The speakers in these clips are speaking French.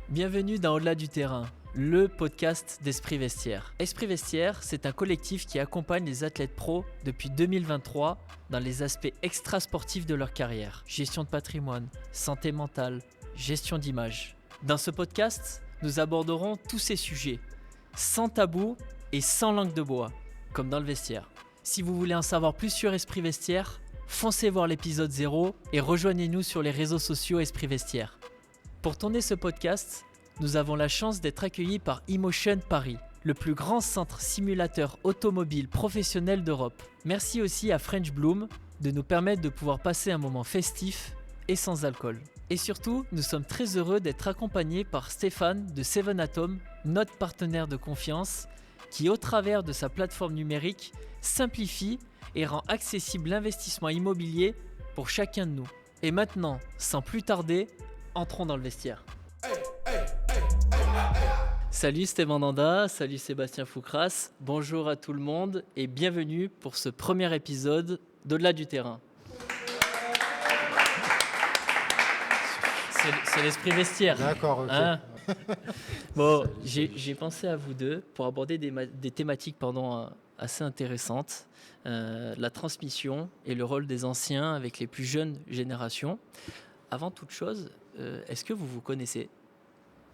Bienvenue dans Au-delà du terrain, le podcast d'Esprit Vestiaire. Esprit Vestiaire, c'est un collectif qui accompagne les athlètes pros depuis 2023 dans les aspects extrasportifs de leur carrière. Gestion de patrimoine, santé mentale, gestion d'image. Dans ce podcast, nous aborderons tous ces sujets, sans tabou et sans langue de bois, comme dans le vestiaire. Si vous voulez en savoir plus sur Esprit Vestiaire, foncez voir l'épisode 0 et rejoignez-nous sur les réseaux sociaux Esprit Vestiaire. Pour tourner ce podcast, nous avons la chance d'être accueillis par eMotion Paris, le plus grand centre simulateur automobile professionnel d'Europe. Merci aussi à French Bloom de nous permettre de pouvoir passer un moment festif et sans alcool. Et surtout, nous sommes très heureux d'être accompagnés par Stéphane de Seven Atom, notre partenaire de confiance, qui au travers de sa plateforme numérique simplifie et rend accessible l'investissement immobilier pour chacun de nous. Et maintenant, sans plus tarder, entrons dans le vestiaire. Salut Stéphane Nanda, salut Sébastien Foucras, bonjour à tout le monde et bienvenue pour ce premier épisode d'Au-delà du terrain. C'est l'esprit vestiaire. D'accord, ok. Hein. Bon, j'ai pensé à vous deux pour aborder des thématiques assez intéressantes. La transmission et le rôle des anciens avec les plus jeunes générations. Avant toute chose, est-ce que vous vous connaissez ?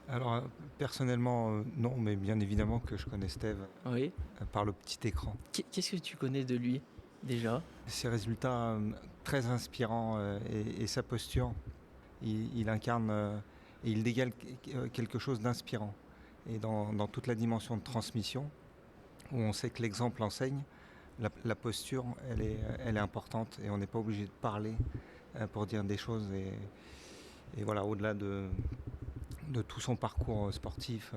Alors, personnellement, non, mais bien évidemment que je connais Steve Oui. par le petit écran. Qu'est-ce que tu connais de lui, déjà ? Ses résultats très inspirants et sa posture, il incarne et il dégage quelque chose d'inspirant. Et dans toute la dimension de transmission, où on sait que l'exemple enseigne, la posture, elle est importante et on n'est pas obligé de parler pour dire des choses. Et voilà, au-delà de tout son parcours sportif,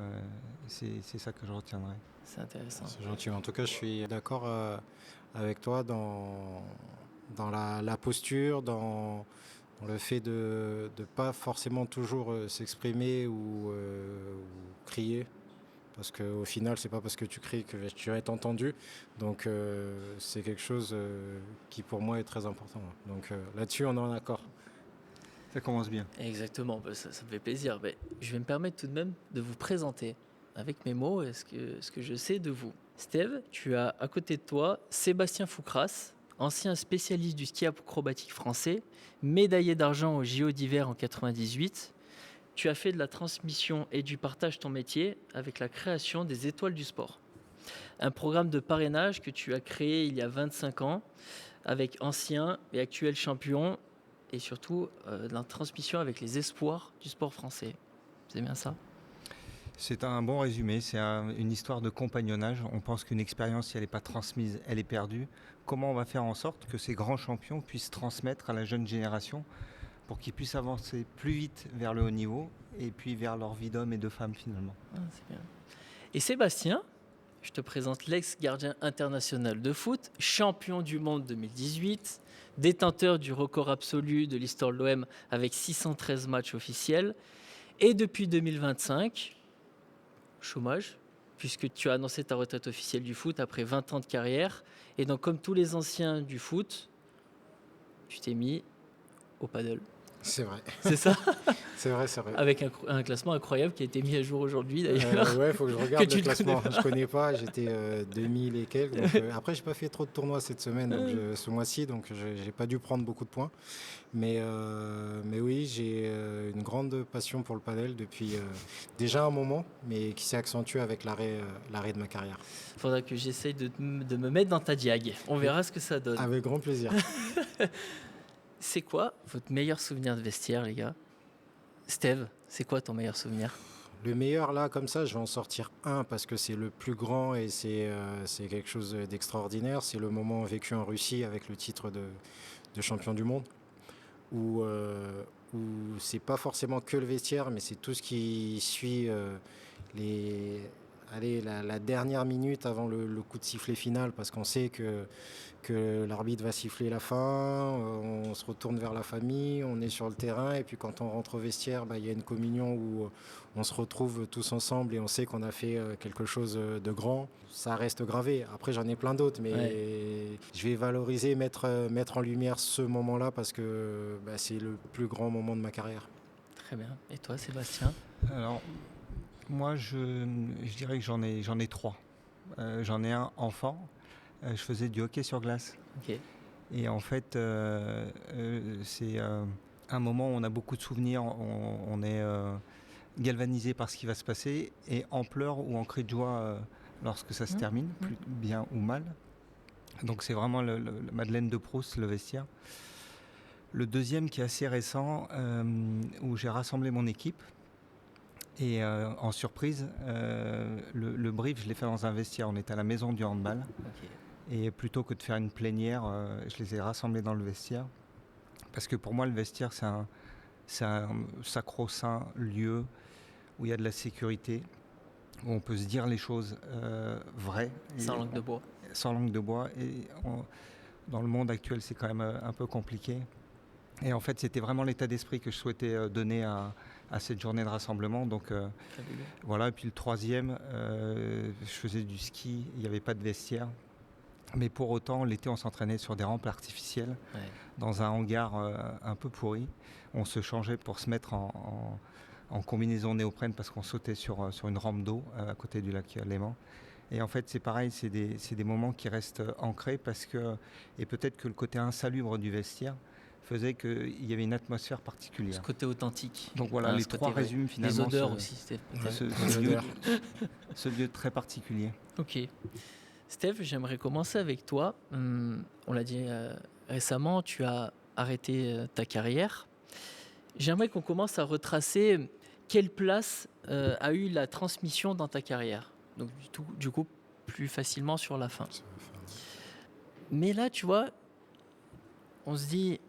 c'est ça que je retiendrai. C'est intéressant. C'est gentil. En tout cas, je suis d'accord avec toi dans la posture, dans le fait de ne pas forcément toujours s'exprimer ou crier. Parce qu'au final, c'est pas parce que tu cries que tu vas être entendu. Donc, c'est quelque chose qui, pour moi, est très important. Donc, là-dessus, on est en accord. Ça commence bien. Exactement, ça me fait plaisir. Mais je vais me permettre tout de même de vous présenter avec mes mots ce que je sais de vous. Steve, tu as à côté de toi Sébastien Foucras, ancien spécialiste du ski acrobatique français, médaillé d'argent au JO d'hiver en 98. Tu as fait de la transmission et du partage ton métier avec la création des Étoiles du Sport. Un programme de parrainage que tu as créé il y a 25 ans avec anciens et actuels champions et surtout de la transmission avec les espoirs du sport français. C'est bien ça ? C'est un bon résumé, c'est une histoire de compagnonnage. On pense qu'une expérience, si elle n'est pas transmise, elle est perdue. Comment on va faire en sorte que ces grands champions puissent transmettre à la jeune génération pour qu'ils puissent avancer plus vite vers le haut niveau et puis vers leur vie d'homme et de femme finalement. C'est bien. Et Sébastien, je te présente l'ex-gardien international de foot, champion du monde 2018, détenteur du record absolu de l'histoire de l'OM avec 613 matchs officiels et depuis 2025, chômage, puisque tu as annoncé ta retraite officielle du foot après 20 ans de carrière. Et donc, comme tous les anciens du foot, tu t'es mis au paddle. C'est vrai. C'est ça ? C'est vrai. Avec un classement incroyable qui a été mis à jour aujourd'hui d'ailleurs. Ouais, il faut que je regarde le classement. Je Je connais pas, j'étais 2000 et quelques. Donc, après, j'ai pas fait trop de tournois cette semaine, donc ce mois-ci, donc j'ai pas dû prendre beaucoup de points. Mais oui, j'ai une grande passion pour le padel depuis déjà un moment, mais qui s'est accentuée avec l'arrêt de ma carrière. Il faudra que j'essaye de me mettre dans ta diag. On verra ce que ça donne. Avec grand plaisir. C'est quoi votre meilleur souvenir de vestiaire, les gars ? Steve, c'est quoi ton meilleur souvenir ? Le meilleur, là, comme ça, je vais en sortir un parce que c'est le plus grand et c'est quelque chose d'extraordinaire. C'est le moment vécu en Russie avec le titre de champion du monde où c'est pas forcément que le vestiaire, mais c'est tout ce qui suit la dernière minute avant le coup de sifflet final, parce qu'on sait que l'arbitre va siffler la fin, on se retourne vers la famille, on est sur le terrain, et puis quand on rentre au vestiaire, il y a une communion où on se retrouve tous ensemble et on sait qu'on a fait quelque chose de grand. Ça reste gravé. Après, j'en ai plein d'autres, mais je vais valoriser, mettre en lumière ce moment-là parce que c'est le plus grand moment de ma carrière. Très bien. Et toi, Sébastien? Alors, moi, je dirais que j'en ai trois. J'en ai un enfant. Je faisais du hockey sur glace. Ok. Et en fait, c'est un moment où on a beaucoup de souvenirs. On est galvanisé par ce qui va se passer et en pleurs ou en cris de joie lorsque ça se termine, plus bien ou mal. Donc c'est vraiment le Madeleine de Proust, le vestiaire. Le deuxième qui est assez récent, où j'ai rassemblé mon équipe. Et en surprise, le brief, je l'ai fait dans un vestiaire. On était à la maison du handball. Ok. Et plutôt que de faire une plénière, je les ai rassemblés dans le vestiaire. Parce que pour moi, le vestiaire, c'est un sacro-saint lieu où il y a de la sécurité, où on peut se dire les choses vraies. Sans langue de bois. Sans langue de bois. Et dans le monde actuel, c'est quand même un peu compliqué. Et en fait, c'était vraiment l'état d'esprit que je souhaitais donner à cette journée de rassemblement. Donc voilà. Et puis le troisième, je faisais du ski, il n'y avait pas de vestiaire. Mais pour autant, l'été, on s'entraînait sur des rampes artificielles, dans un hangar un peu pourri. On se changeait pour se mettre en combinaison néoprène parce qu'on sautait sur une rampe d'eau à côté du lac Léman. Et en fait, c'est pareil, c'est des moments qui restent ancrés parce que, et peut-être que le côté insalubre du vestiaire faisait qu'il y avait une atmosphère particulière. Ce côté authentique. Donc voilà, les trois résument finalement les odeurs aussi, ce lieu très particulier. Ok. Steph, j'aimerais commencer avec toi. On l'a dit récemment, tu as arrêté ta carrière. J'aimerais qu'on commence à retracer quelle place a eu la transmission dans ta carrière. Donc du coup, plus facilement sur la fin. Mais là, tu vois, on se dit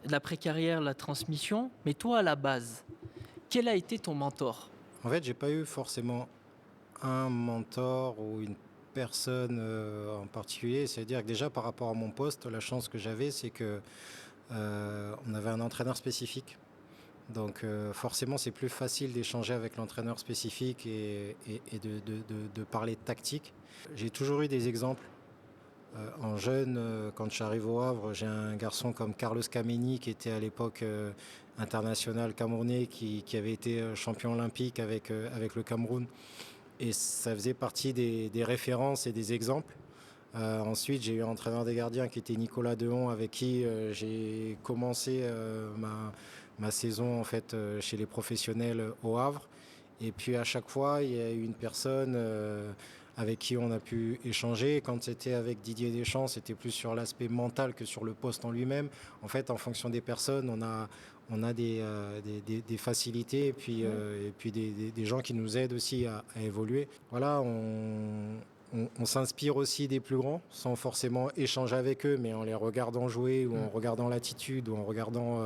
l'après-carrière, la transmission, mais toi à la base, quel a été ton mentor? En fait, j'ai pas eu forcément un mentor ou une personne en particulier. C'est-à-dire que déjà par rapport à mon poste, la chance que j'avais, c'est que on avait un entraîneur spécifique. Donc forcément, c'est plus facile d'échanger avec l'entraîneur spécifique et de parler de tactique. J'ai toujours eu des exemples. En jeune, quand je suis arrivé au Havre, j'ai un garçon comme Carlos Kameni qui était à l'époque international camerounais, qui avait été champion olympique avec le Cameroun. Et ça faisait partie des références et des exemples. Ensuite, j'ai eu un entraîneur des gardiens qui était Nicolas Dehon, avec qui j'ai commencé ma saison en fait, chez les professionnels au Havre. Et puis à chaque fois, il y a eu une personne avec qui on a pu échanger. Quand c'était avec Didier Deschamps, c'était plus sur l'aspect mental que sur le poste en lui-même. En fait, en fonction des personnes, on a des facilités et puis des gens qui nous aident aussi à évoluer. Voilà, on s'inspire aussi des plus grands, sans forcément échanger avec eux, mais en les regardant jouer, ou en regardant l'attitude, ou en regardant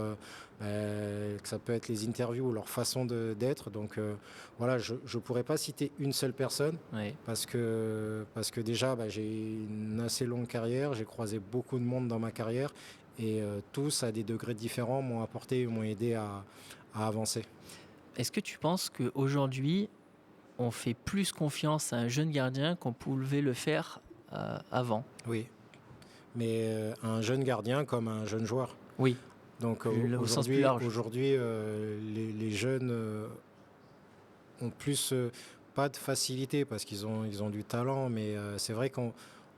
que ça peut être les interviews ou leur façon d'être. Donc voilà, je ne pourrais pas citer une seule personne, parce que déjà, j'ai une assez longue carrière, j'ai croisé beaucoup de monde dans ma carrière, et tous, à des degrés différents, m'ont apporté, m'ont aidé à avancer. Est-ce que tu penses qu'aujourd'hui, on fait plus confiance à un jeune gardien qu'on pouvait le faire avant? Oui, mais un jeune gardien comme un jeune joueur. Oui. Donc au sens plus large. Aujourd'hui, les jeunes ont plus pas de facilité parce qu'ils ont du talent, mais c'est vrai qu'on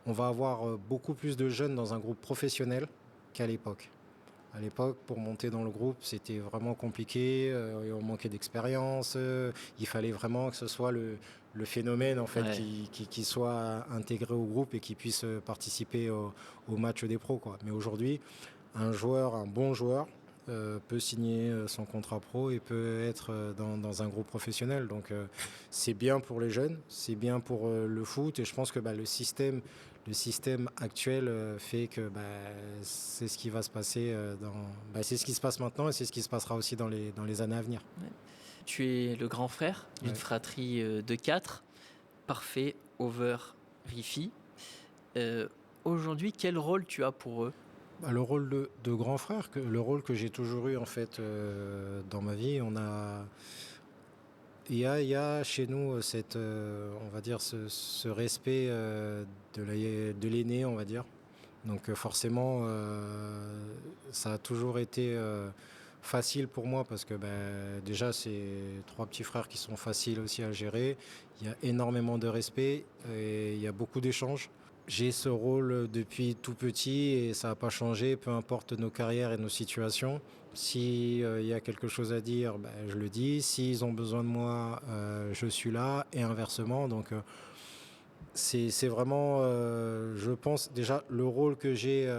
va avoir beaucoup plus de jeunes dans un groupe professionnel qu'à l'époque. À l'époque, pour monter dans le groupe, c'était vraiment compliqué. On manquait d'expérience. Il fallait vraiment que ce soit le phénomène en fait, qui soit intégré au groupe et qui puisse participer au match des pros, quoi. Mais aujourd'hui, un bon joueur, peut signer son contrat pro et peut être dans un groupe professionnel. Donc c'est bien pour les jeunes, c'est bien pour le foot, et je pense que le système actuel fait que c'est ce qui va se passer c'est ce qui se passe maintenant, et c'est ce qui se passera aussi dans les années à venir. Ouais. Tu es le grand frère d'une fratrie de 4, parfait, over, Rifi. Aujourd'hui, quel rôle tu as pour eux? Le rôle de grand frère, le rôle que j'ai toujours eu en fait dans ma vie. Il y a chez nous on va dire ce respect de l'aîné, on va dire. Donc forcément, ça a toujours été facile pour moi parce que déjà, c'est 3 petits frères qui sont faciles aussi à gérer. Il y a énormément de respect et il y a beaucoup d'échanges. J'ai ce rôle depuis tout petit et ça n'a pas changé, peu importe nos carrières et nos situations. Si il y a quelque chose à dire, je le dis. S'ils ont besoin de moi, je suis là et inversement. Donc c'est vraiment, je pense, déjà le rôle que j'ai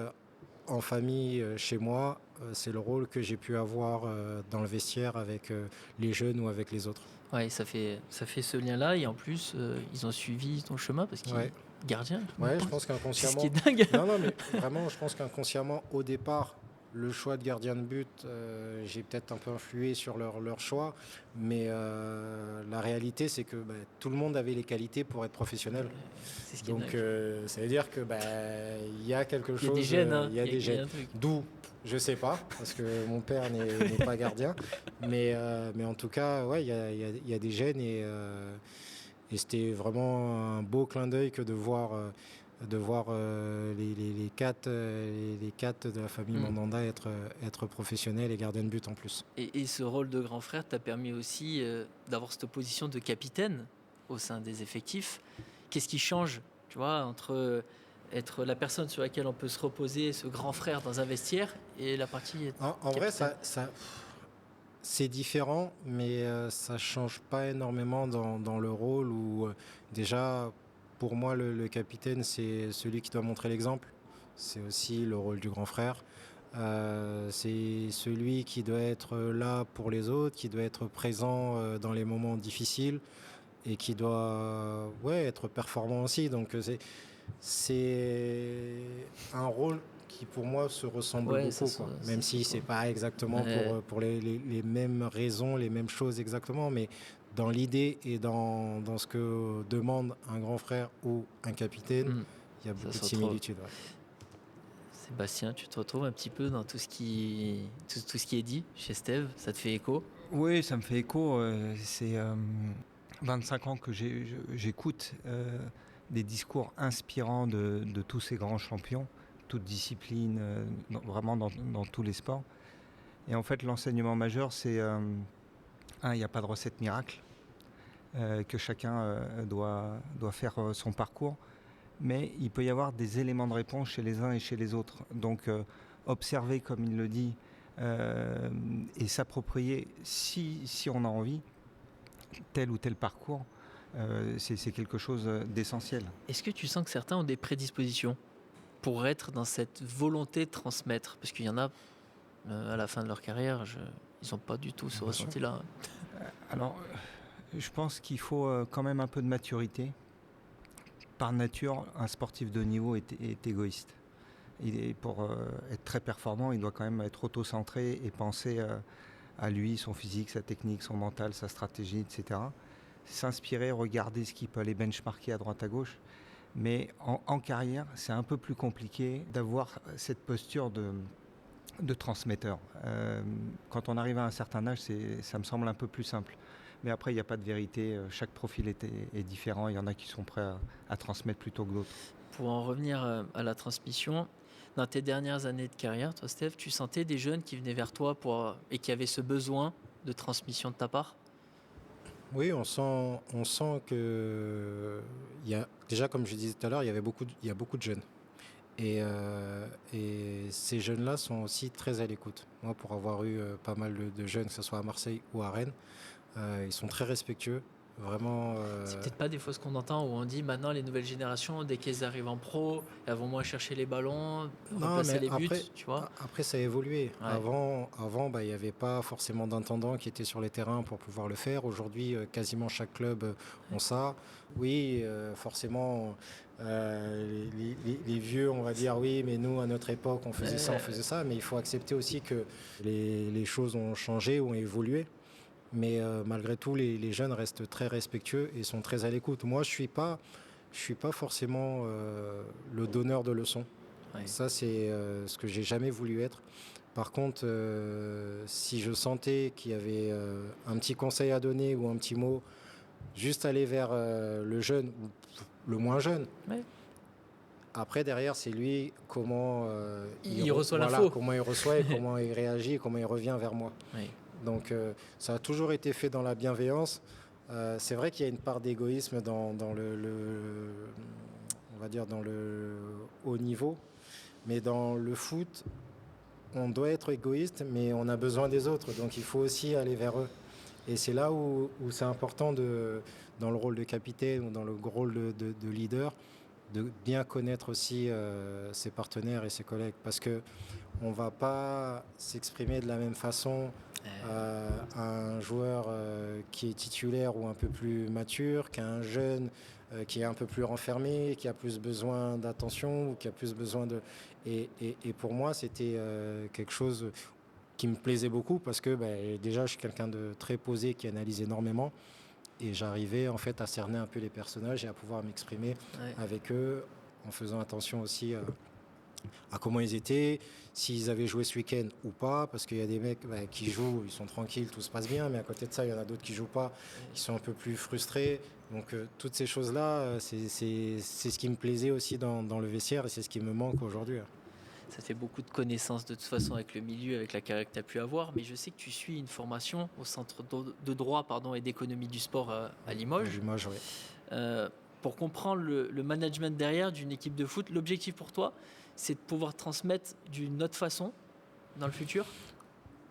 en famille chez moi, c'est le rôle que j'ai pu avoir dans le vestiaire avec les jeunes ou avec les autres. Ouais, ça fait ce lien-là et en plus, ils ont suivi ton chemin parce qu'ils Ouais. gardien. Ouais, je pense C'est ce qu'inconsciemment. qui est dingue. Non, mais vraiment, je pense qu'inconsciemment, au départ, le choix de gardien de but, j'ai peut-être un peu influé sur leur choix, mais la réalité, c'est que tout le monde avait les qualités pour être professionnel. C'est ce qui est Donc, dingue. ça veut dire que il y a quelque Il y a chose. des gènes, hein. Il y a des Il y a gènes. un truc. D'où, je sais pas, parce que mon père n'est pas gardien, mais en tout cas, ouais, il y a des gènes et c'était vraiment un beau clin d'œil que de voir les quatre de la famille Mandanda être professionnels et gardiens de but en plus. Et ce rôle de grand frère t'a permis aussi d'avoir cette position de capitaine au sein des effectifs. Qu'est-ce qui change, tu vois, entre être la personne sur laquelle on peut se reposer, ce grand frère dans un vestiaire, et la partie En vrai, c'est différent, mais ça change pas énormément dans le rôle où déjà, pour moi, le capitaine, c'est celui qui doit montrer l'exemple. C'est aussi le rôle du grand frère. C'est celui qui doit être là pour les autres, qui doit être présent dans les moments difficiles et qui doit être performant aussi. Donc c'est un rôle qui pour moi se ressemble beaucoup, quoi. Même si c'est pas exactement pour les mêmes raisons, les mêmes choses exactement, mais dans l'idée et dans ce que demande un grand frère ou un capitaine, il y a beaucoup de similitudes. Ouais. Sébastien, tu te retrouves un petit peu dans tout ce qui est dit chez Steve, ça te fait écho? Oui, ça me fait écho. C'est 25 ans que j'écoute des discours inspirants de tous ces grands champions, toutes disciplines, vraiment dans tous les sports. Et en fait, l'enseignement majeur, c'est il n'y a pas de recette miracle, que chacun doit faire son parcours, mais il peut y avoir des éléments de réponse chez les uns et chez les autres. Donc, observer, comme il le dit, et s'approprier, si on a envie, tel ou tel parcours, c'est quelque chose d'essentiel. Est-ce que tu sens que certains ont des prédispositions pour être dans cette volonté de transmettre? Parce qu'il y en a, à la fin de leur carrière, ils n'ont pas du tout ce ressenti-là. Alors, je pense qu'il faut quand même un peu de maturité. Par nature, un sportif de haut niveau est égoïste. Pour être très performant, il doit quand même être auto-centré et penser à lui, son physique, sa technique, son mental, sa stratégie, etc. S'inspirer, regarder ce qu'il peut aller benchmarker à droite à gauche. Mais en carrière, c'est un peu plus compliqué d'avoir cette posture de transmetteur. Quand on arrive à un certain âge, ça me semble un peu plus simple. Mais après, il n'y a pas de vérité. Chaque profil est différent. Il y en a qui sont prêts à transmettre plutôt que d'autres. Pour en revenir à la transmission, dans tes dernières années de carrière, toi, Steph, tu sentais des jeunes qui venaient vers toi et qui avaient ce besoin de transmission de ta part? Oui, on sent que déjà, comme je disais tout à l'heure, il y a beaucoup de jeunes. Et ces jeunes-là sont aussi très à l'écoute. Moi, pour avoir eu pas mal de jeunes, que ce soit à Marseille ou à Rennes, ils sont très respectueux. Vraiment. C'est peut-être pas des fois ce qu'on entend où on dit maintenant les nouvelles générations, dès qu'elles arrivent en pro, elles vont moins chercher les ballons, remplacer les buts, tu vois. Après, ça a évolué. Ouais. Avant, il n'y avait pas forcément d'intendants qui étaient sur les terrains pour pouvoir le faire. Aujourd'hui, quasiment chaque club ont ça. Oui, forcément, les vieux, on va dire oui, mais nous, à notre époque, on faisait ça. Mais il faut accepter aussi que les choses ont changé, ont évolué. Mais malgré tout, les jeunes restent très respectueux et sont très à l'écoute. Moi, je suis pas forcément le donneur de leçons. Ouais. Ça, c'est ce que j'ai jamais voulu être. Par contre, si je sentais qu'il y avait un petit conseil à donner ou un petit mot, juste aller vers le jeune ou le moins jeune. Ouais. Après, derrière, c'est lui comment Il reçoit voilà, l'info. comment il reçoit et comment il réagit et comment il revient vers moi. Oui. Donc, ça a toujours été fait dans la bienveillance. C'est vrai qu'il y a une part d'égoïsme dans on va dire dans le haut niveau, mais dans le foot, on doit être égoïste, mais on a besoin des autres, donc il faut aussi aller vers eux. Et c'est là où c'est important, dans le rôle de capitaine ou dans le rôle de leader, de bien connaître aussi ses partenaires et ses collègues, parce que on ne va pas s'exprimer de la même façon à un joueur qui est titulaire ou un peu plus mature qu'à un jeune qui est un peu plus renfermé, qui a plus besoin d'attention ou qui a plus besoin de... Et pour moi, c'était quelque chose qui me plaisait beaucoup parce que déjà, je suis quelqu'un de très posé qui analyse énormément et j'arrivais en fait à cerner un peu les personnages et à pouvoir m'exprimer avec eux en faisant attention aussi à comment ils étaient, s'ils avaient joué ce week-end ou pas, parce qu'il y a des mecs qui jouent, ils sont tranquilles, tout se passe bien, mais à côté de ça, il y en a d'autres qui jouent pas, qui sont un peu plus frustrés. Donc toutes ces choses-là, c'est ce qui me plaisait aussi dans le vestiaire et c'est ce qui me manque aujourd'hui. Ça fait beaucoup de connaissances de toute façon avec le milieu, avec la carrière que tu as pu avoir, mais je sais que tu suis une formation au Centre de droit et d'économie du sport à Limoges. Limoges, oui. Pour comprendre le management derrière d'une équipe de foot, l'objectif pour toi, c'est de pouvoir transmettre d'une autre façon dans le futur?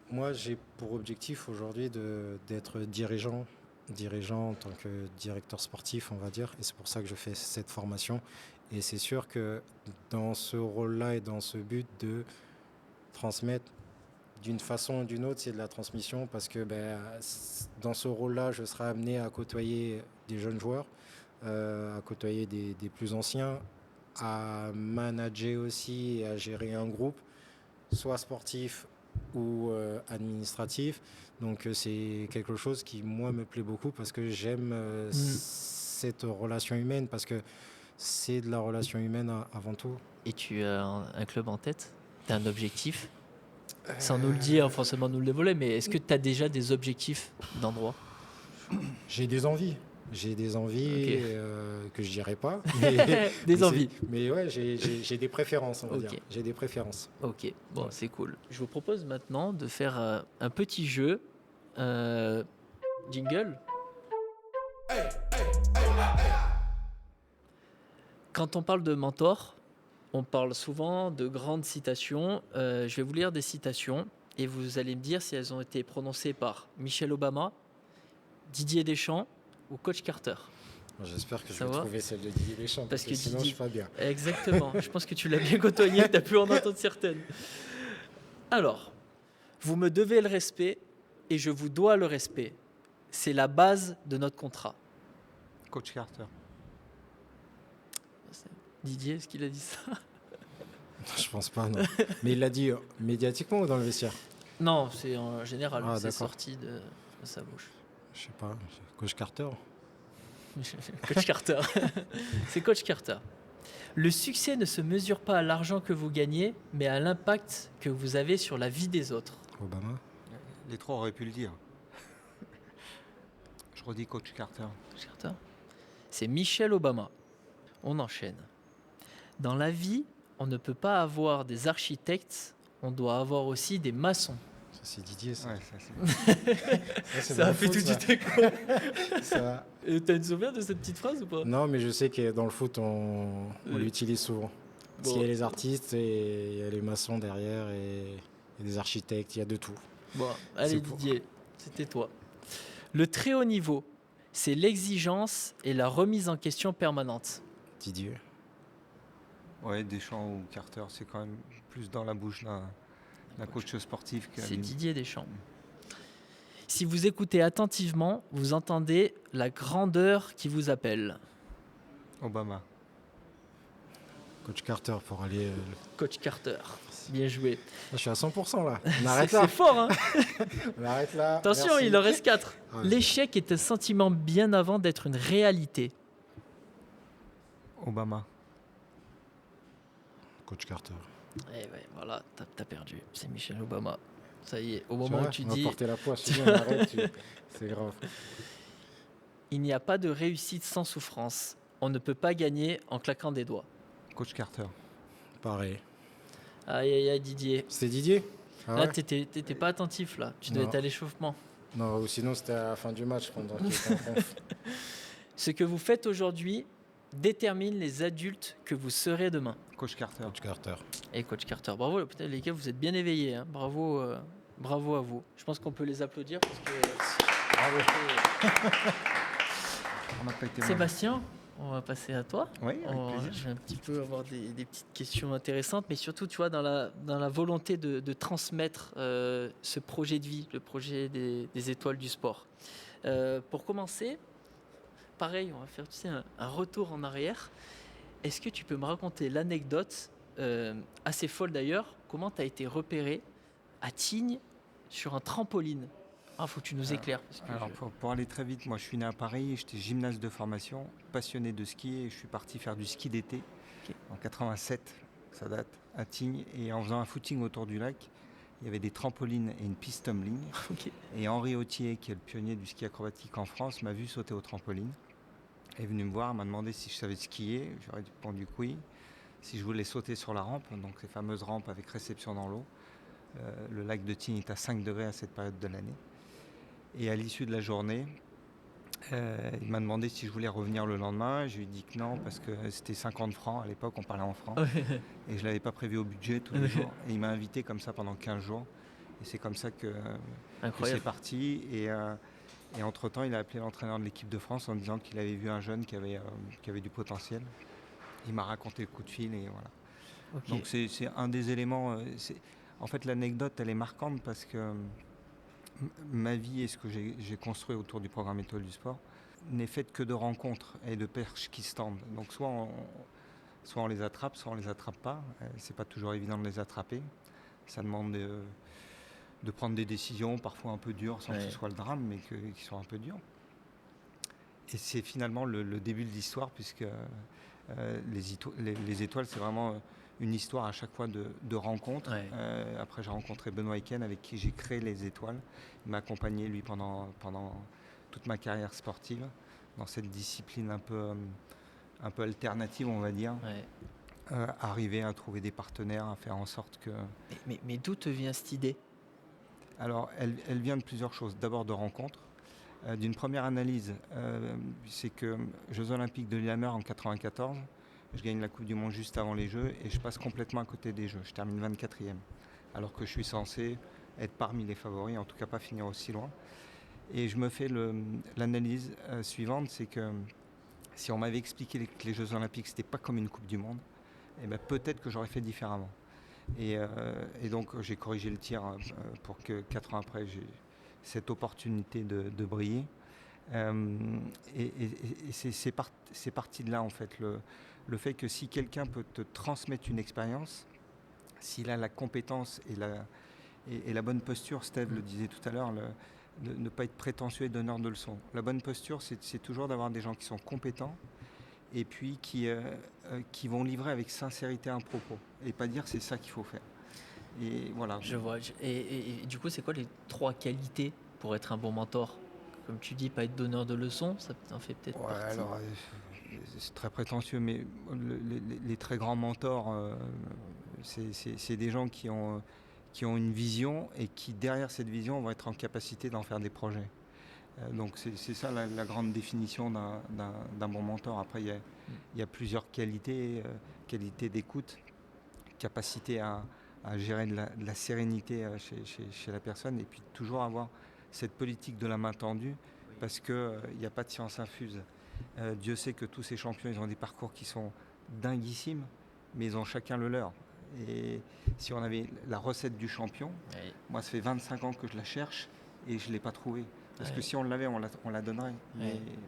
Moi, j'ai pour objectif aujourd'hui d'être dirigeant en tant que directeur sportif, on va dire. Et c'est pour ça que je fais cette formation. Et c'est sûr que dans ce rôle-là et dans ce but de transmettre d'une façon ou d'une autre, c'est de la transmission parce que dans ce rôle-là, je serai amené à côtoyer des jeunes joueurs, à côtoyer des plus anciens, à manager aussi et à gérer un groupe, soit sportif ou administratif. Donc c'est quelque chose qui, moi, me plaît beaucoup parce que j'aime cette relation humaine, parce que c'est de la relation humaine avant tout. Et tu as un club en tête? Tu as un objectif? Sans nous le dire, forcément nous le dévoiler, mais est-ce que tu as déjà des objectifs d'endroit? J'ai des envies. Okay. Que je dirais pas. Envies. Mais ouais, j'ai des préférences, on va dire. J'ai des préférences. Ok, bon, c'est cool. Je vous propose maintenant de faire un petit jeu. Jingle. Quand on parle de mentor, on parle souvent de grandes citations. Je vais vous lire des citations et vous allez me dire si elles ont été prononcées par Michelle Obama, Didier Deschamps ou Coach Carter. J'espère que je vais trouver celle de Didier Deschamps, parce que sinon je ne suis pas bien. Exactement, je pense que tu l'as bien côtoyé, tu as pu en entendre certaines. Alors, vous me devez le respect et je vous dois le respect. C'est la base de notre contrat. Coach Carter. Didier, est-ce qu'il a dit ça? Je pense pas, non. Mais il l'a dit médiatiquement ou dans le vestiaire? Non, c'est en général, c'est sorti de sa bouche. Je sais pas, Coach Carter. Coach Carter. C'est Coach Carter. Le succès ne se mesure pas à l'argent que vous gagnez, mais à l'impact que vous avez sur la vie des autres. Obama. Les trois auraient pu le dire. Je redis Coach Carter. Coach Carter. C'est Michelle Obama. On enchaîne. Dans la vie, on ne peut pas avoir des architectes, on doit avoir aussi des maçons. Ça, c'est Didier, ça. Ouais, ça a fait tout du écho. T'as une souvenir de cette petite phrase ou pas? Non, mais je sais que dans le foot, on l'utilise souvent. Parce qu'il y a les artistes et il y a les maçons derrière et des architectes, il y a de tout. Bon, allez Didier, c'était toi. Le très haut niveau, c'est l'exigence et la remise en question permanente. Didier. Ouais, Deschamps ou Carter, c'est quand même plus dans la bouche d'un coach sportif. C'est Didier Deschamps. Si vous écoutez attentivement, vous entendez la grandeur qui vous appelle. Obama. Coach Carter pour aller... Coach Carter, bien joué. Je suis à 100% là. On arrête là. C'est fort, hein. On arrête là. Attention, merci. Il en reste 4. L'échec est un sentiment bien avant d'être une réalité. Obama. Coach Carter. Eh ouais, voilà, t'as perdu. C'est Michelle Obama. Ça y est, au moment où tu dis... On va porter la poisse, on arrête, c'est grave. Il n'y a pas de réussite sans souffrance. On ne peut pas gagner en claquant des doigts. Coach Carter. Pareil. Aïe, Didier. C'est Didier? Ah Là, ouais? t'étais pas attentif, là. Tu devais Non. être à l'échauffement. Non, ou sinon c'était à la fin du match pendant qu'il était en conf. Ce que vous faites aujourd'hui détermine les adultes que vous serez demain. Coach Carter. Coach Carter. Et Coach Carter, bravo, putain, les gars, vous êtes bien éveillés. Hein. Bravo, bravo à vous. Je pense qu'on peut les applaudir parce que. On n'a pas été Sébastien, on va passer à toi. Oui, avec plaisir. Je vais un petit peu avoir des petites questions intéressantes, mais surtout, tu vois, dans la volonté de transmettre ce projet de vie, le projet des étoiles du sport. Pour commencer, pareil, on va faire un retour en arrière. Est-ce que tu peux me raconter l'anecdote, assez folle d'ailleurs, comment tu as été repéré à Tignes sur un trampoline? Faut que tu nous éclaires. Parce que Alors, pour aller très vite, moi je suis né à Paris, j'étais gymnaste de formation, passionné de ski et je suis parti faire du ski d'été en 87, ça date, à Tignes. Et en faisant un footing autour du lac, il y avait des trampolines et une piste tumbling. Ok. Et Henri Autier, qui est le pionnier du ski acrobatique en France, m'a vu sauter au trampoline. Est venu me voir, m'a demandé si je savais skier. J'aurais répondu que oui. Si je voulais sauter sur la rampe, donc ces fameuses rampes avec réception dans l'eau. Le lac de Tignes est à 5 degrés à cette période de l'année. Et à l'issue de la journée, il m'a demandé si je voulais revenir le lendemain. Je lui ai dit que non, parce que c'était 50 francs. À l'époque, on parlait en francs. Et je ne l'avais pas prévu au budget tous les jours. Et il m'a invité comme ça pendant 15 jours. Et c'est comme ça que c'est parti. Et entre-temps, il a appelé l'entraîneur de l'équipe de France en disant qu'il avait vu un jeune qui avait du potentiel. Il m'a raconté le coup de fil et voilà. Okay. Donc c'est un des éléments. En fait, l'anecdote, elle est marquante parce que ma vie et ce que j'ai construit autour du programme Étoile du Sport n'est faite que de rencontres et de perches qui se tendent. Donc soit on les attrape, soit on les attrape pas. C'est pas toujours évident de les attraper. Ça demande de prendre des décisions parfois un peu dures sans que ce soit le drame, mais qui sont un peu dures. Et c'est finalement le début de l'histoire puisque les étoiles, c'est vraiment une histoire à chaque fois de rencontres. Ouais. Après, j'ai rencontré Benoît Eken avec qui j'ai créé les étoiles. Il m'a accompagné, lui, pendant toute ma carrière sportive, dans cette discipline un peu alternative, on va dire. Ouais. Arriver à trouver des partenaires, à faire en sorte que... Mais d'où te vient cette idée ? Alors, elle vient de plusieurs choses. D'abord de rencontres. D'une première analyse, c'est que Jeux Olympiques de Lillehammer en 1994, je gagne la Coupe du Monde juste avant les Jeux et je passe complètement à côté des Jeux. Je termine 24e, alors que je suis censé être parmi les favoris, en tout cas pas finir aussi loin. Et je me fais l'analyse suivante, c'est que si on m'avait expliqué que les Jeux Olympiques, c'était pas comme une Coupe du Monde, eh ben, peut-être que j'aurais fait différemment. Et donc j'ai corrigé le tir pour que 4 ans après, j'ai cette opportunité de briller. Et c'est parti de là, en fait, le fait que si quelqu'un peut te transmettre une expérience, s'il a la compétence et la bonne posture, Steve le disait tout à l'heure, ne pas être prétentieux et donneur de leçons. La bonne posture, c'est toujours d'avoir des gens qui sont compétents et puis qui vont livrer avec sincérité un propos et pas dire c'est ça qu'il faut faire. Et voilà. Je vois. Et du coup, c'est quoi les 3 qualités pour être un bon mentor ? Comme tu dis, pas être donneur de leçons, ça en fait peut-être partie. Alors, c'est très prétentieux, mais les très grands mentors, c'est des gens qui ont une vision et qui, derrière cette vision, vont être en capacité d'en faire des projets. Donc c'est ça la grande définition d'un bon mentor. Après, il y a plusieurs qualités, qualité d'écoute, capacité à gérer de la sérénité chez la personne et puis toujours avoir cette politique de la main tendue parce qu'il n'y a pas de science infuse. Dieu sait que tous ces champions, ils ont des parcours qui sont dinguissimes, mais ils ont chacun le leur. Et si on avait la recette du champion, moi ça fait 25 ans que je la cherche et je ne l'ai pas trouvée. Parce que si on l'avait, on la donnerait,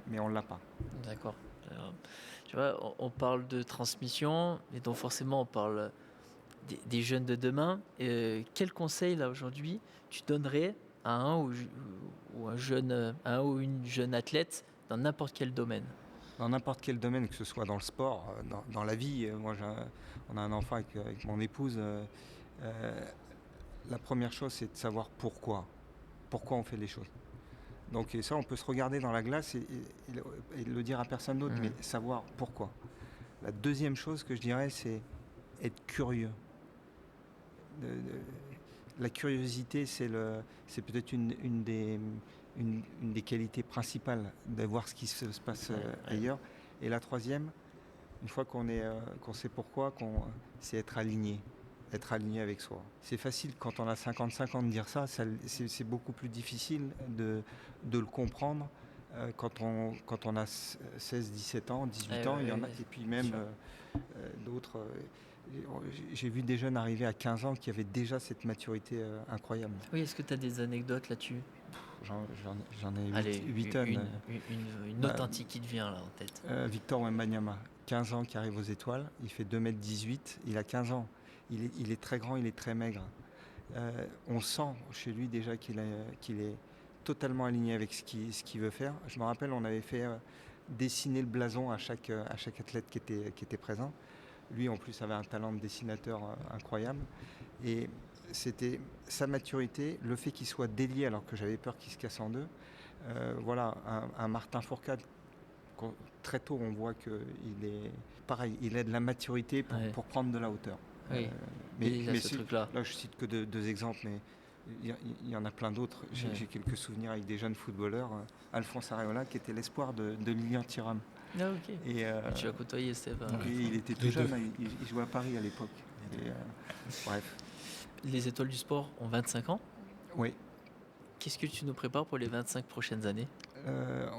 mais on ne l'a pas. D'accord. Tu vois, on parle de transmission, et donc forcément on parle des jeunes de demain. Quel conseil là aujourd'hui tu donnerais à un ou une jeune athlète dans n'importe quel domaine ? Dans n'importe quel domaine, que ce soit dans le sport, dans la vie. Moi, on a un enfant avec mon épouse. La première chose, c'est de savoir pourquoi on fait les choses. Donc et ça, on peut se regarder dans la glace et le dire à personne d'autre, mais savoir pourquoi. La deuxième chose que je dirais, c'est être curieux. La curiosité, c'est peut-être une des qualités principales de voir ce qui se passe ailleurs. Et la troisième, une fois qu'on sait pourquoi, c'est être aligné avec soi. C'est facile quand on a 55 ans de dire ça, c'est beaucoup plus difficile de le comprendre quand on a 16, 17 ans, 18 ans, il y en a, et puis même d'autres. J'ai vu des jeunes arriver à 15 ans qui avaient déjà cette maturité incroyable. Oui, est-ce que tu as des anecdotes là-dessus? J'en ai 8 tonnes. Une authentique qui te vient là en tête. Victor Wembanyama, 15 ans, qui arrive aux étoiles, il fait 2,18 m, il a 15 ans. Il est très grand, il est très maigre. On sent chez lui déjà qu'il est totalement aligné avec ce qu'il veut faire. Je me rappelle, on avait fait dessiner le blason à chaque athlète qui était présent. Lui, en plus, avait un talent de dessinateur incroyable. Et c'était sa maturité, le fait qu'il soit délié alors que j'avais peur qu'il se casse en deux. Voilà, un Martin Fourcade, très tôt, on voit qu'il est pareil, il a de la maturité pour prendre de la hauteur. Oui. Mais ce truc-là. Là, je cite que deux exemples, mais il y en a plein d'autres. J'ai quelques souvenirs avec des jeunes footballeurs. Alphonse Areola, qui était l'espoir de Lilian Thuram. Ah, ok. Et tu as côtoyé Steve. Oui, il était tout jeune, il jouait à Paris à l'époque. Bref. Les étoiles du sport ont 25 ans. Oui. Qu'est-ce que tu nous prépares pour les 25 prochaines années?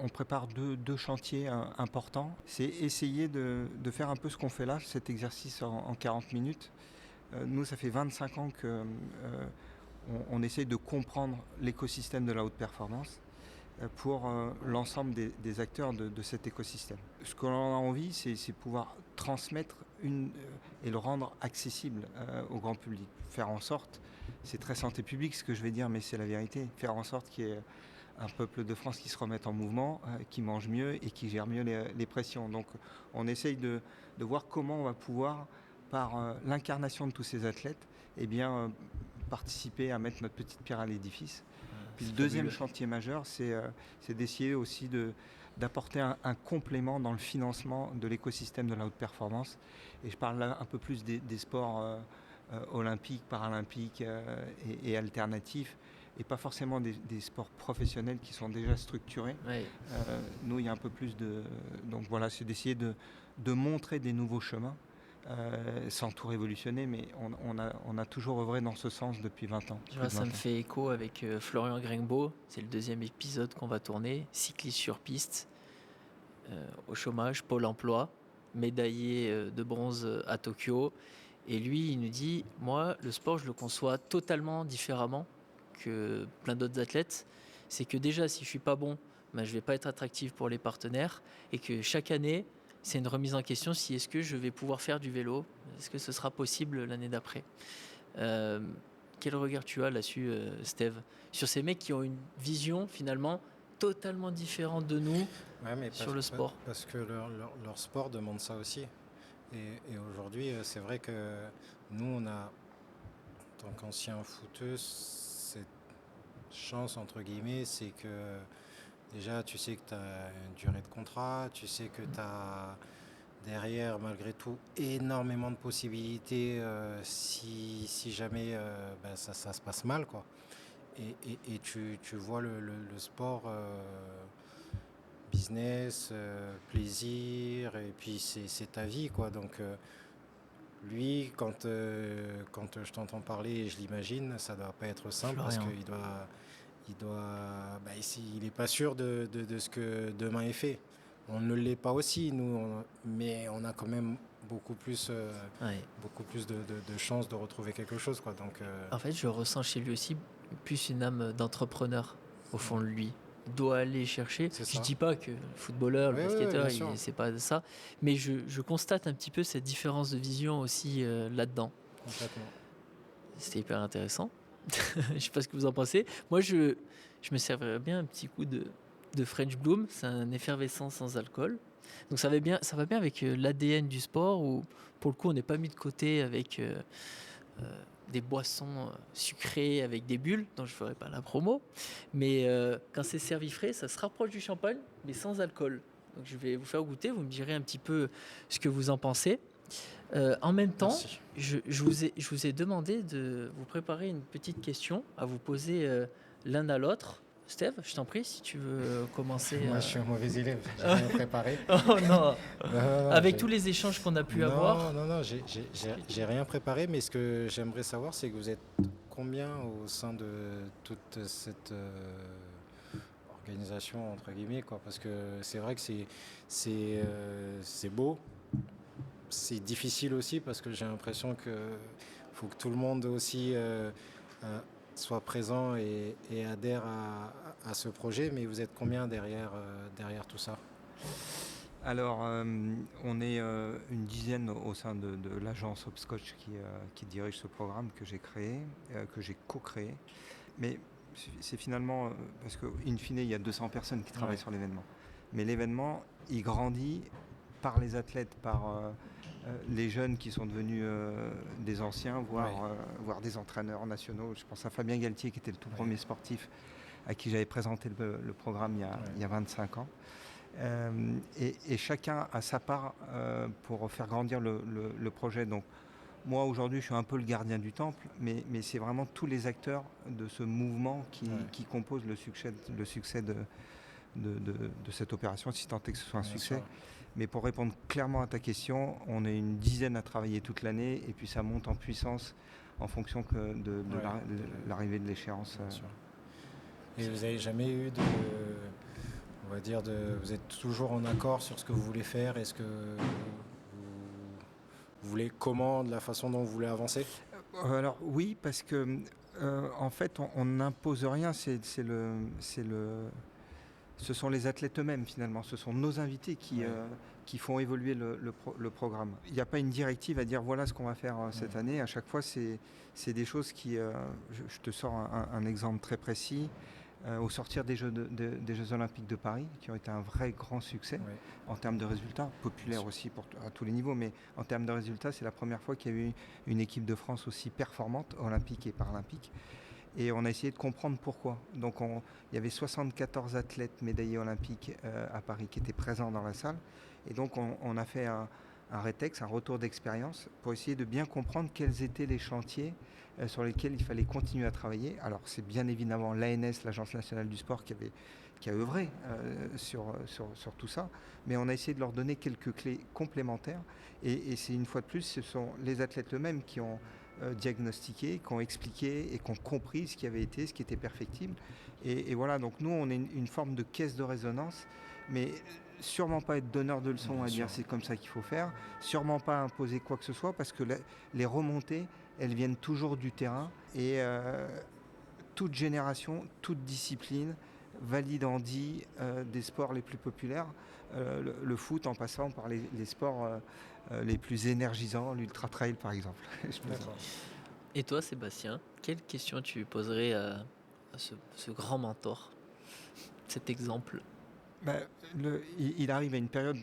On prépare deux chantiers importants. C'est essayer de faire un peu ce qu'on fait là, cet exercice en 40 minutes. Nous, ça fait 25 ans qu'on essaye de comprendre l'écosystème de la haute performance pour l'ensemble des acteurs de cet écosystème. Ce que l'on a envie, c'est pouvoir transmettre et le rendre accessible au grand public. Faire en sorte, c'est très santé publique ce que je vais dire, mais c'est la vérité, faire en sorte qu'il y ait un peuple de France qui se remette en mouvement, qui mange mieux et qui gère mieux les pressions. Donc on essaye de voir comment on va pouvoir, par l'incarnation de tous ces athlètes, participer à mettre notre petite pierre à l'édifice. Puis le deuxième chantier majeur, c'est d'essayer aussi d'apporter un complément dans le financement de l'écosystème de la haute performance. Et je parle là un peu plus des sports olympiques, paralympiques et alternatifs, et pas forcément des sports professionnels qui sont déjà structurés. Oui. Nous, il y a un peu plus de... Donc voilà, c'est d'essayer de montrer des nouveaux chemins, sans tout révolutionner, mais on a toujours œuvré dans ce sens depuis 20 ans. Tu vois, ça me fait écho avec Florian Grengbeau. C'est le deuxième épisode qu'on va tourner. Cycliste sur piste, au chômage, Pôle emploi, médaillé de bronze à Tokyo. Et lui, il nous dit, moi, le sport, je le conçois totalement différemment que plein d'autres athlètes. C'est que déjà, si je suis pas bon, je vais pas être attractif pour les partenaires, et que chaque année, c'est une remise en question si est-ce que je vais pouvoir faire du vélo, est-ce que ce sera possible l'année d'après. Quel regard tu as là-dessus, Steve, sur ces mecs qui ont une vision finalement totalement différente de nous sur le sport? Parce que leur sport demande ça aussi. Et aujourd'hui, c'est vrai que nous, on a, en tant qu'anciens footeux, cette chance, entre guillemets, c'est que déjà, tu sais que tu as une durée de contrat, tu sais que tu as derrière, malgré tout, énormément de possibilités si jamais ça se passe mal, quoi. Et tu vois le sport business, plaisir, et puis c'est ta vie, quoi. Donc lui, quand je t'entends parler et je l'imagine, ça doit pas être simple, parce qu'il il n'est pas sûr de ce que demain est fait. On ne l'est pas aussi, nous, mais on a quand même beaucoup plus de chances de retrouver quelque chose, quoi. Donc, En fait, je ressens chez lui aussi plus une âme d'entrepreneur au fond de lui. Il doit aller chercher. Je dis pas que le footballeur, le basketteur, c'est pas ça, mais je constate un petit peu cette différence de vision aussi là-dedans. Complètement. C'était hyper intéressant. Je sais pas ce que vous en pensez. Moi, je me servirais bien un petit coup de French Bloom. C'est un effervescent sans alcool. Donc ça va bien avec l'ADN du sport, où pour le coup on n'est pas mis de côté avec des boissons sucrées avec des bulles, dont je ne ferai pas la promo. Mais quand c'est servi frais, ça se rapproche du champagne, mais sans alcool. Donc, je vais vous faire goûter, vous me direz un petit peu ce que vous en pensez. En même temps, Merci. je vous ai demandé de vous préparer une petite question à vous poser l'un à l'autre. Steve, je t'en prie, si tu veux commencer. Moi, je suis un mauvais élève, j'ai rien préparé. Oh non, Non, avec tous les échanges qu'on a pu avoir. Non, j'ai rien préparé, mais ce que j'aimerais savoir, c'est que vous êtes combien au sein de toute cette organisation, entre guillemets, quoi, parce que c'est vrai que c'est beau, c'est difficile aussi, parce que j'ai l'impression que faut que tout le monde aussi euh, soit présent et adhère à ce projet, mais vous êtes combien derrière tout ça? Alors, on est une dizaine au sein de l'agence Hopscotch qui dirige ce programme que j'ai créé, que j'ai co-créé. Mais c'est finalement, parce qu'in fine, il y a 200 personnes qui travaillent sur l'événement. Mais l'événement, il grandit par les athlètes, par les jeunes qui sont devenus des anciens, voire des entraîneurs nationaux. Je pense à Fabien Galtier, qui était le tout premier sportif à qui j'avais présenté le programme il y a 25 ans. Et chacun a sa part pour faire grandir le projet. Donc moi aujourd'hui je suis un peu le gardien du temple, mais c'est vraiment tous les acteurs de ce mouvement qui composent le succès de cette opération, si tant est que ce soit un succès. Mais pour répondre clairement à ta question, on est une dizaine à travailler toute l'année et puis ça monte en puissance en fonction de l'arrivée de l'échéance. Et vous n'avez jamais eu on va dire, vous êtes toujours en accord sur ce que vous voulez faire? Est-ce que vous voulez comment, de la façon dont vous voulez avancer? Alors oui, parce que en fait, on n'impose rien. Ce sont les athlètes eux-mêmes finalement. Ce sont nos invités qui font évoluer le programme. Il n'y a pas une directive à dire voilà ce qu'on va faire cette année. À chaque fois, c'est des choses qui. Je te sors un exemple très précis. Au sortir des Jeux Olympiques de Paris, qui ont été un vrai grand succès en termes de résultats, populaires aussi à tous les niveaux, mais en termes de résultats, c'est la première fois qu'il y a eu une équipe de France aussi performante, olympique et paralympique. Et on a essayé de comprendre pourquoi. Donc il y avait 74 athlètes médaillés olympiques à Paris qui étaient présents dans la salle. Et donc on a fait un rétex, un retour d'expérience, pour essayer de bien comprendre quels étaient les chantiers sur lesquels il fallait continuer à travailler. Alors c'est bien évidemment l'ANS, l'Agence nationale du sport, qui a œuvré sur tout ça, mais on a essayé de leur donner quelques clés complémentaires. Et c'est une fois de plus, ce sont les athlètes eux-mêmes qui ont diagnostiqué, qui ont expliqué et qui ont compris ce qui avait été, ce qui était perfectible. Et voilà, donc nous on est une forme de caisse de résonance, mais sûrement pas être donneur de leçons à dire c'est comme ça qu'il faut faire, sûrement pas imposer quoi que ce soit, parce que les remontées, elles viennent toujours du terrain, et toute génération, toute discipline valide en dit des sports les plus populaires, le foot en passant par les sports les plus énergisants, l'ultra-trail par exemple. Et toi Sébastien, quelle question tu poserais à ce grand mentor, cet exemple? Il arrive à une période,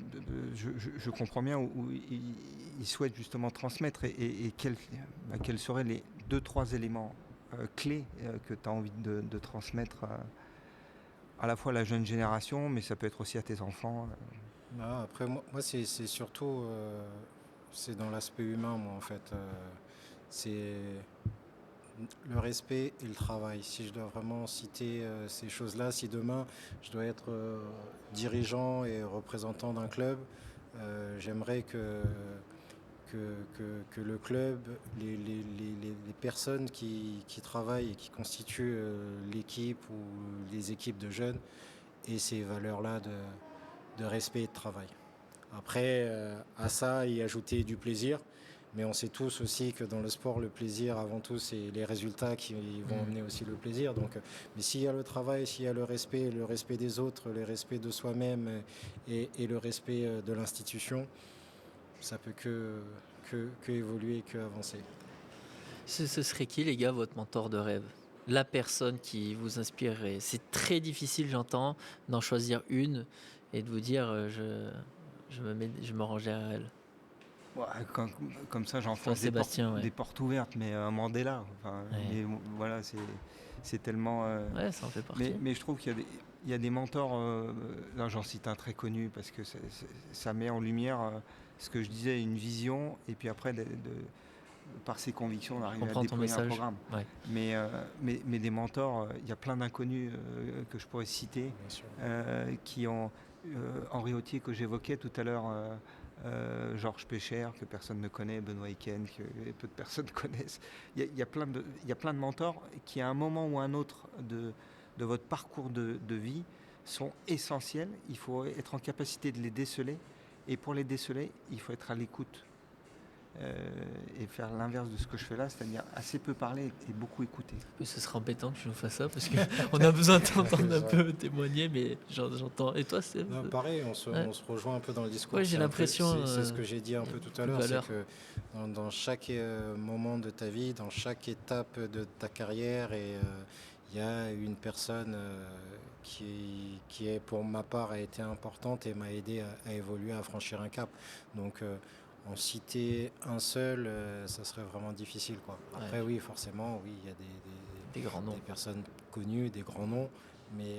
je comprends bien, où il souhaite justement transmettre, et quels seraient les 2-3 éléments clés que tu as envie de transmettre à la fois à la jeune génération, mais ça peut être aussi à tes enfants. Après, moi c'est surtout c'est dans l'aspect humain, moi, en fait. C'est le respect et le travail. Si je dois vraiment citer ces choses-là, si demain je dois être dirigeant et représentant d'un club, j'aimerais que le club, les personnes qui travaillent et qui constituent l'équipe ou les équipes de jeunes aient ces valeurs-là de respect et de travail. Après, à ça, y ajouter du plaisir. Mais on sait tous aussi que dans le sport, le plaisir, avant tout, c'est les résultats qui vont amener aussi le plaisir. Donc, mais s'il y a le travail, s'il y a le respect des autres, le respect de soi-même et le respect de l'institution, ça peut que évoluer, que avancer. Ce serait qui, les gars, votre mentor de rêve? La personne qui vous inspirerait? C'est très difficile, j'entends, d'en choisir une et de vous dire je me rangerai à elle. Ouais, comme ça, j'enfonce des portes ouvertes, mais un Mandela. Enfin, mais voilà, c'est tellement. Ouais, ça en fait partie. Mais je trouve qu'il y a il y a des mentors, là j'en cite un très connu parce que ça met en lumière ce que je disais, une vision, et puis après, par ses convictions, on arrive à déployer un programme. Ouais. Mais des mentors, il y a plein d'inconnus que je pourrais citer, qui ont Henri Autier que j'évoquais tout à l'heure, Georges Pécher, que personne ne connaît, Benoît Eken, que peu de personnes connaissent. Il y a plein de mentors qui, à un moment ou à un autre de votre parcours de vie, sont essentiels. Il faut être en capacité de les déceler. Et pour les déceler, il faut être à l'écoute. Et faire l'inverse de ce que je fais là, c'est-à-dire assez peu parler et beaucoup écouter. Ce serait embêtant que je nous fasse ça parce qu'on a besoin de t'entendre un peu témoigner, mais j'entends. Et toi, c'est pareil, on se rejoint un peu dans le discours. Ouais, j'ai l'impression. C'est ce que j'ai dit un peu tout à l'heure, c'est que dans chaque moment de ta vie, dans chaque étape de ta carrière, il y a une personne qui est, pour ma part, a été importante et m'a aidé à évoluer, à franchir un cap. Donc en citer un seul, ça serait vraiment difficile, quoi. Après, oui, forcément, oui, il y a des grands noms, des personnes connues, des grands noms, mais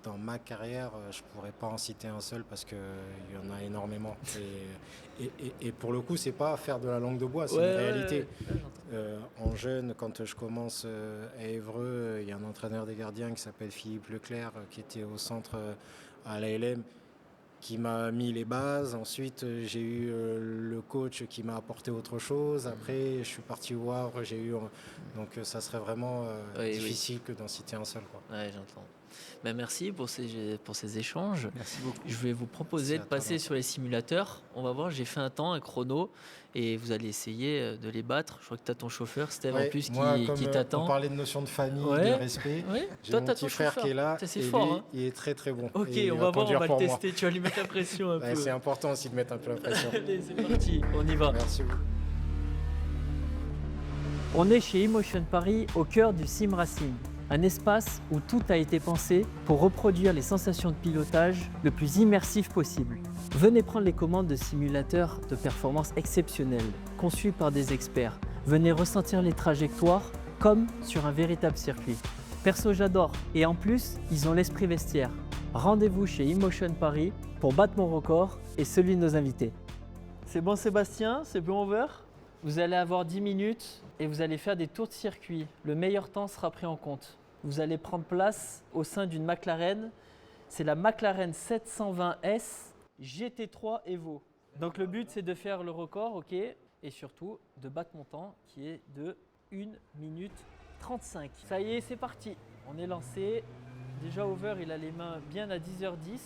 dans ma carrière, je pourrais pas en citer un seul parce qu'il y en a énormément. Et pour le coup, c'est pas faire de la langue de bois, c'est une réalité. En jeune, quand je commence à Évreux, il y a un entraîneur des gardiens qui s'appelle Philippe Leclerc, qui était au centre à l'ALM, qui m'a mis les bases. Ensuite, j'ai eu le coach qui m'a apporté autre chose. Après, je suis parti au Havre, donc ça serait vraiment difficile que d'en citer un seul, quoi. Ouais, j'entends. Ben, merci pour ces échanges. Merci beaucoup. Je vais vous proposer de passer sur les simulateurs. On va voir, j'ai fait un chrono, et vous allez essayer de les battre. Je crois que tu as ton chauffeur, Steve, en plus, qui t'attend. On parlait de notion de famille, de respect. Ouais. J'ai mon petit frère qui est là, c'est et fort, lui, hein. il est très très bon. Ok, et on va voir, on va le tester. Moi. Tu vas lui mettre la pression un peu. C'est important aussi de mettre un peu la pression. Allez, c'est parti, on y va. Merci beaucoup. On est chez Emotion Paris, au cœur du Sim Racing. Un espace où tout a été pensé pour reproduire les sensations de pilotage le plus immersif possible. Venez prendre les commandes de simulateurs de performance exceptionnels, conçus par des experts. Venez ressentir les trajectoires comme sur un véritable circuit. Perso, j'adore. Et en plus, ils ont l'esprit vestiaire. Rendez-vous chez Emotion Paris pour battre mon record et celui de nos invités. C'est bon, Sébastien? C'est bon, over? Vous allez avoir 10 minutes et vous allez faire des tours de circuit. Le meilleur temps sera pris en compte. Vous allez prendre place au sein d'une McLaren. C'est la McLaren 720S GT3 Evo. Donc le but, c'est de faire le record, ok, et surtout de battre mon temps qui est de 1 minute 35. Ça y est, c'est parti. On est lancé. Déjà, Over, il a les mains bien à 10h10.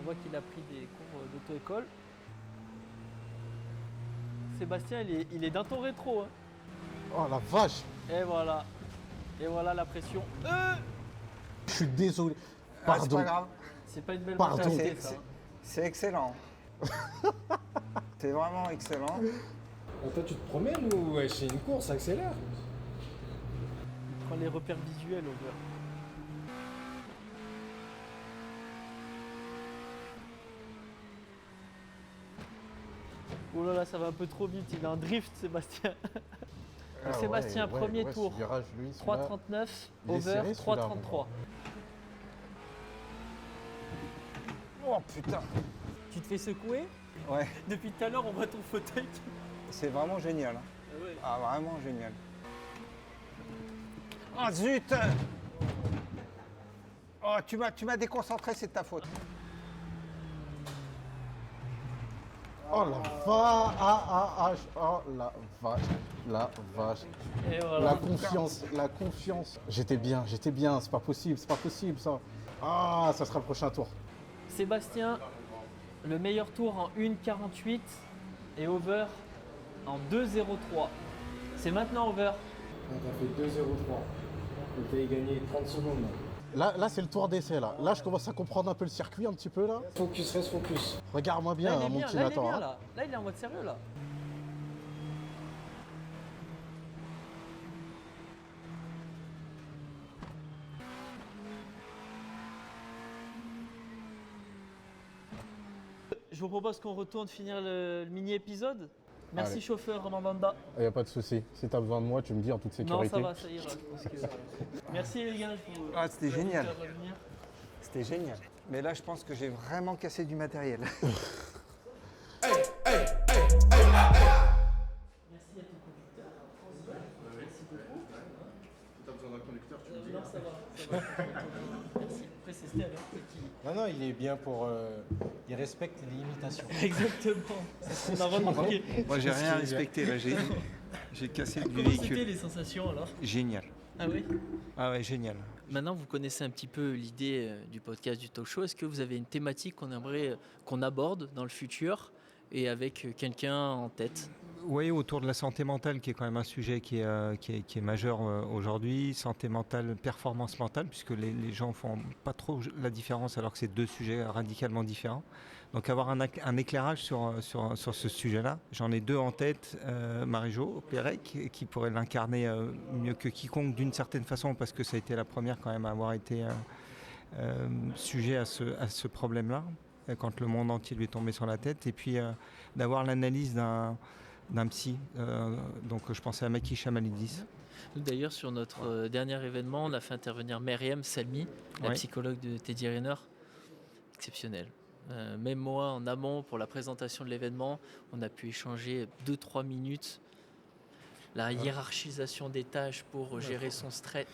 On voit qu'il a pris des cours d'auto-école. Sébastien, il est dans ton rétro, hein. Oh la vache! Et voilà. Et voilà la pression. Je suis désolé. C'est Pardon. pas grave. C'est pas une belle Pardon. mentalité, ça. C'est excellent. C'est vraiment excellent. Toi, tu te promènes ou c'est une course, accélère? Prends les repères visuels, Over. Oh là là, ça va un peu trop vite. Il est en drift, Sébastien. Donc, Sébastien, premier tour. Virage, lui, 3,39, Il est Over serré, celui-là, 3,33. Oh putain. Tu te fais secouer? Ouais, Depuis tout à l'heure, on voit ton fauteuil. c'est vraiment génial. Ah ouais. Ah, vraiment génial. Oh zut! Oh, tu m'as déconcentré, c'est de ta faute. Oh la vache! Oh la vache! La vache! Et voilà. La confiance. J'étais bien, c'est pas possible ça. Ah, ça sera le prochain tour. Sébastien, le meilleur tour en 1,48 et Over en 2,03. C'est maintenant, Over. T'as fait 2,03. Donc t'as gagné 30 secondes. Là c'est le tour d'essai là. Là, je commence à comprendre un peu le circuit un petit peu là. Focus, reste focus. Regarde-moi bien, Là, il est mon bien, petit là, il est Nathan. bien, hein. là. Là, il est en mode sérieux, là. Je vous propose qu'on retourne finir le mini-épisode. Merci, Allez. chauffeur Romain Banda. Y a pas de souci. Si t'as besoin de moi, tu me dis en toute Non, sécurité. ça va, ça ira. Je pense que... Merci les gars. Ah, c'était génial. C'était C'était génial. Mais là, je pense que j'ai vraiment cassé du matériel. Non, il est bien pour... il respecte les limitations. Exactement. On a remarqué. Moi, j'ai rien respecté. Là, j'ai cassé du Comment c'était véhicule. les sensations alors? Génial. Ah oui. Ah ouais, génial. Maintenant, vous connaissez un petit peu l'idée du podcast, du talk show. Est-ce que vous avez une thématique qu'on aimerait qu'on aborde dans le futur et avec quelqu'un en tête? Oui, autour de la santé mentale, qui est quand même un sujet qui est majeur aujourd'hui. Santé mentale, performance mentale, puisque les gens font pas trop la différence alors que c'est deux sujets radicalement différents. Donc avoir un éclairage sur ce sujet-là. J'en ai deux en tête. Marie-Jo Pérec, qui pourrait l'incarner mieux que quiconque d'une certaine façon, parce que ça a été la première quand même à avoir été sujet à ce problème-là, quand le monde entier lui est tombé sur la tête. Et puis d'avoir l'analyse d'un psy, donc je pensais à Maki Chamalidis. Nous d'ailleurs sur notre dernier événement, on a fait intervenir Myriam Salmi, la Ouais. psychologue de Teddy Riner. Exceptionnel. Même moi en amont pour la présentation de l'événement, on a pu échanger 2-3 minutes. La hiérarchisation des tâches pour gérer son stress.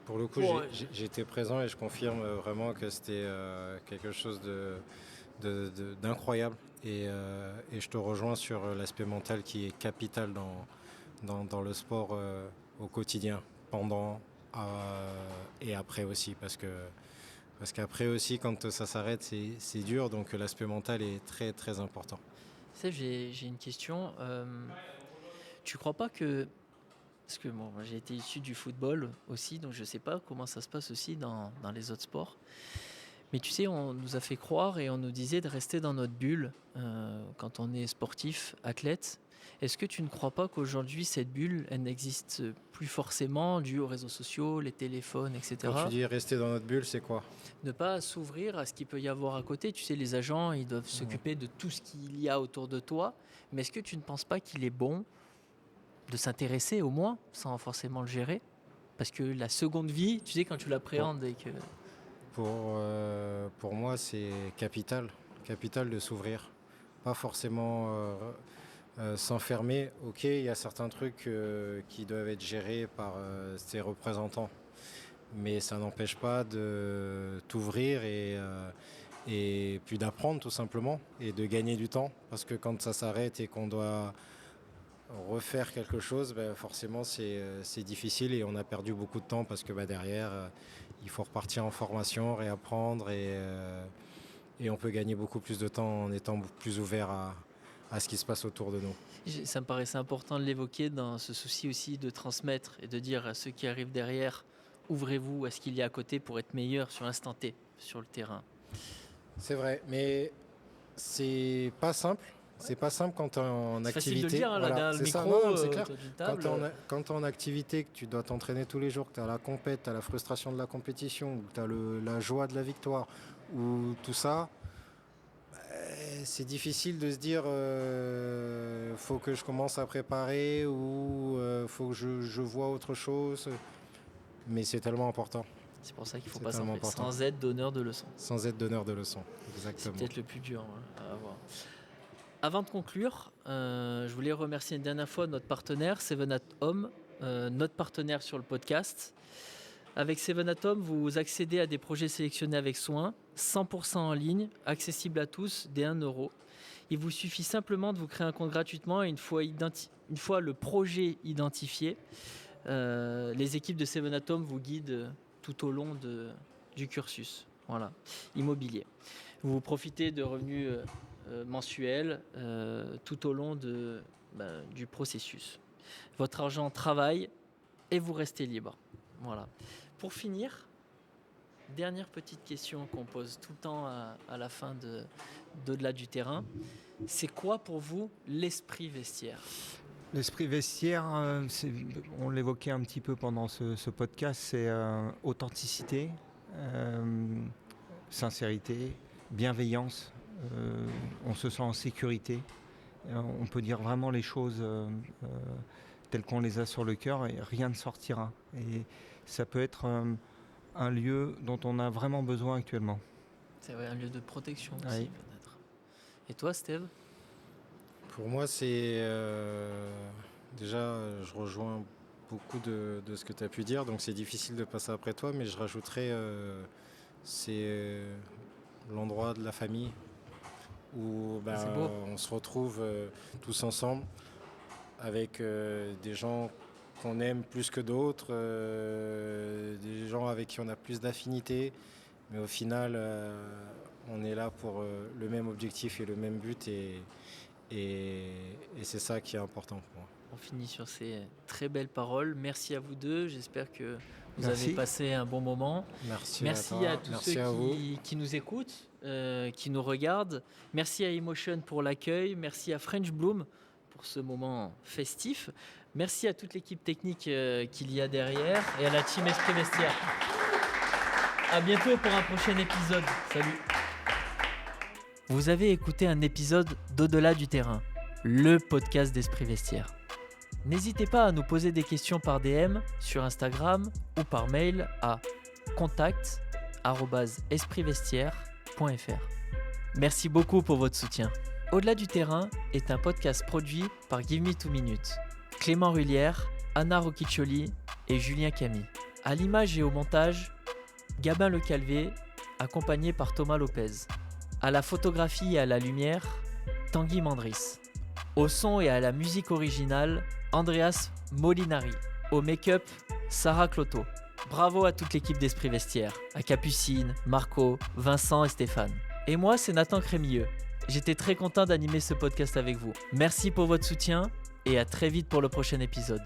Pour le coup, j'étais présent et je confirme vraiment que c'était quelque chose d'incroyable. Et je te rejoins sur l'aspect mental qui est capital dans le sport au quotidien, pendant et après aussi. Parce qu'après aussi, quand ça s'arrête, c'est dur. Donc l'aspect mental est très très important. Tu sais, j'ai une question. Tu crois pas que... Parce que bon, moi, j'ai été issu du football aussi, donc je ne sais pas comment ça se passe aussi dans les autres sports. Mais tu sais, on nous a fait croire et on nous disait de rester dans notre bulle quand on est sportif, athlète. Est-ce que tu ne crois pas qu'aujourd'hui, cette bulle, elle n'existe plus forcément due aux réseaux sociaux, les téléphones, etc. Quand tu dis rester dans notre bulle, c'est quoi? Ne pas s'ouvrir à ce qu'il peut y avoir à côté. Tu sais, les agents, ils doivent s'occuper de tout ce qu'il y a autour de toi. Mais est-ce que tu ne penses pas qu'il est bon de s'intéresser au moins, sans forcément le gérer? Parce que la seconde vie, tu sais, quand tu l'appréhendes et que... Pour moi, c'est capital de s'ouvrir. Pas forcément s'enfermer. Ok, il y a certains trucs qui doivent être gérés par ses représentants. Mais ça n'empêche pas de t'ouvrir et puis d'apprendre tout simplement et de gagner du temps. Parce que quand ça s'arrête et qu'on doit refaire quelque chose, forcément c'est difficile et on a perdu beaucoup de temps parce que derrière il faut repartir en formation, réapprendre et on peut gagner beaucoup plus de temps en étant plus ouvert à ce qui se passe autour de nous. Ça me paraissait important de l'évoquer dans ce souci aussi de transmettre et de dire à ceux qui arrivent derrière, ouvrez-vous à ce qu'il y a à côté pour être meilleur sur l'instant T, sur le terrain. C'est vrai, mais c'est pas simple. C'est pas simple quand tu es en C'est activité. facile de le dire, là, derrière le micro, c'est clair. autour d'une table. Quand tu es en activité, que tu dois t'entraîner tous les jours, que tu as la compète, tu as la frustration de la compétition, que tu as la joie de la victoire, ou tout ça, c'est difficile de se dire faut que je commence à préparer ou faut que je vois autre chose. Mais c'est tellement important. C'est pour ça qu'il ne faut C'est pas s'en tellement faire, important. sans être donneur de leçons. Sans être donneur de leçons, C'est exactement. peut-être le plus dur à avoir. Avant de conclure, je voulais remercier une dernière fois notre partenaire, Seven at Home, notre partenaire sur le podcast. Avec Seven at Home, vous accédez à des projets sélectionnés avec soin, 100% en ligne, accessibles à tous, dès 1 €. Il vous suffit simplement de vous créer un compte gratuitement et une fois le projet identifié, les équipes de Seven at Home vous guident tout au long du cursus. Voilà, immobilier. Vous profitez de revenus mensuels tout au long du processus. Votre argent travaille et vous restez libre. Voilà. Pour finir, dernière petite question qu'on pose tout le temps à la fin d'au-delà du terrain. C'est quoi pour vous l'esprit vestiaire? L'esprit vestiaire, on l'évoquait un petit peu pendant ce podcast, c'est authenticité, sincérité, bienveillance. On se sent en sécurité. On peut dire vraiment les choses telles qu'on les a sur le cœur et rien ne sortira. Et ça peut être un lieu dont on a vraiment besoin actuellement. C'est vrai, un lieu de protection aussi, Oui. peut-être. Et toi, Steve? Pour moi, c'est déjà, je rejoins beaucoup de ce que tu as pu dire, donc c'est difficile de passer après toi, mais je rajouterais, c'est l'endroit de la famille où C'est beau. on se retrouve tous ensemble avec des gens qu'on aime plus que d'autres, des gens avec qui on a plus d'affinité, mais au final, on est là pour le même objectif et le même but, et c'est ça qui est important pour moi. On finit sur ces très belles paroles. Merci à vous deux. J'espère que vous Merci. avez passé un bon moment. Merci Merci toi, à tous merci ceux à vous. qui nous écoutent, qui nous regardent. Merci à Emotion pour l'accueil. Merci à French Bloom pour ce moment festif. Merci à toute l'équipe technique qu'il y a derrière et à la team Esprit Vestiaire. À bientôt pour un prochain épisode. Salut. Vous avez écouté un épisode d'Au-delà du terrain, le podcast d'Esprit Vestiaire. N'hésitez pas à nous poser des questions par DM sur Instagram ou par mail à contact@espritvestiaire.fr. Merci beaucoup pour votre soutien. Au-delà du terrain est un podcast produit par Give Me 2 Minutes. Clément Rullière, Anna Rocchiccioli et Julien Camille. À l'image et au montage, Gabin Le Calvé, accompagné par Thomas Lopez. À la photographie et à la lumière, Tanguy Mandris. Au son et à la musique originale, Andreas Molinari. Au make-up, Sarah Cloto. Bravo à toute l'équipe d'Esprit Vestiaire, à Capucine, Marco, Vincent et Stéphane. Et moi, c'est Nathan Crémilleux. J'étais très content d'animer ce podcast avec vous. Merci pour votre soutien et à très vite pour le prochain épisode.